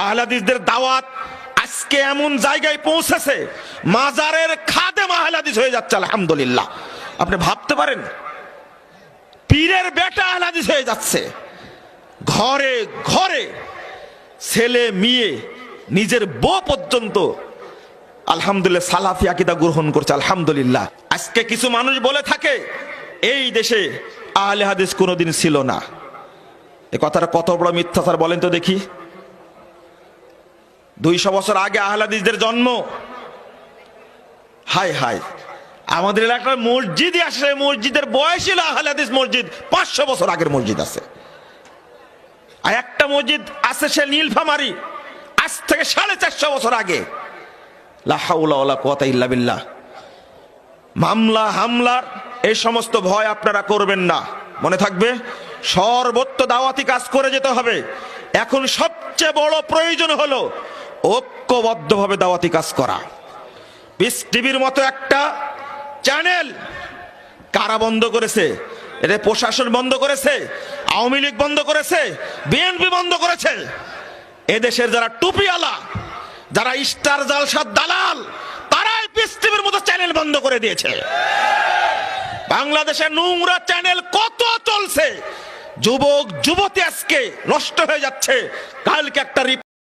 আহলে হাদিসদের দাওয়াত আজকে এমন জায়গায় পৌঁছেছে, মাজারের খাদেম আহলে হাদিস হয়ে যাচ্ছে। আলহামদুলিল্লাহ, আপনি ভাবতে পারেন, পীরের বেটা আহলে হাদিস হয়ে যাচ্ছে। ঘরে ঘরে ছেলে মেয়ে, নিজের বউ পর্যন্ত আলহামদুলিল্লাহ সালাফি আকীদা গ্রহণ করছে। আলহামদুলিল্লাহ। আজকে কিছু মানুষ বলে থাকে এই দেশে আহলে হাদিস কোনোদিন ছিল না। এ কথাটা কত বড় মিথ্যাচার বলেন তো দেখি। 200 বছর আগে আহলে হাদিসদের জন্ম। হায় হায়, আমাদের এলাকার মসজিদে আসে, মসজিদের বয়স ছিল আহলে হাদিস মসজিদ 500 বছর আগের মসজিদ আছে। আর একটা মসজিদ আছে সে নীলফামারী, আজ থেকে 450 বছর আগে। লা হাওলা ওয়ালা কুওয়াতা ইল্লা বিল্লাহ। মামলা হামলার এই সমস্ত ভয় আপনারা করবেন না, মনে থাকবে সর্বত্র দাওয়াতি কাজ করে যেতে হবে। এখন সবচেয়ে বড় প্রয়োজন হলো ঐক্যবদ্ধভাবে দাওয়াতি কাজ করা। পিস টিভির মতো একটা চ্যানেল কারা বন্ধ করেছে? এটা প্রশাসন বন্ধ করেছে, আওয়ামী লীগ বন্ধ করেছে, বিএনপি বন্ধ করেছে। এদেশের যারা টুপিওয়ালা, যারা স্টার জালসার দালাল, তারাই পিস টিভির মতো চ্যানেল বন্ধ করে দিয়েছে। বাংলাদেশের নোংরা চ্যানেল কত চলছে, যুবক যুবতী আজকে নষ্ট হয়ে যাচ্ছে। কালকে একটা রিপোর্ট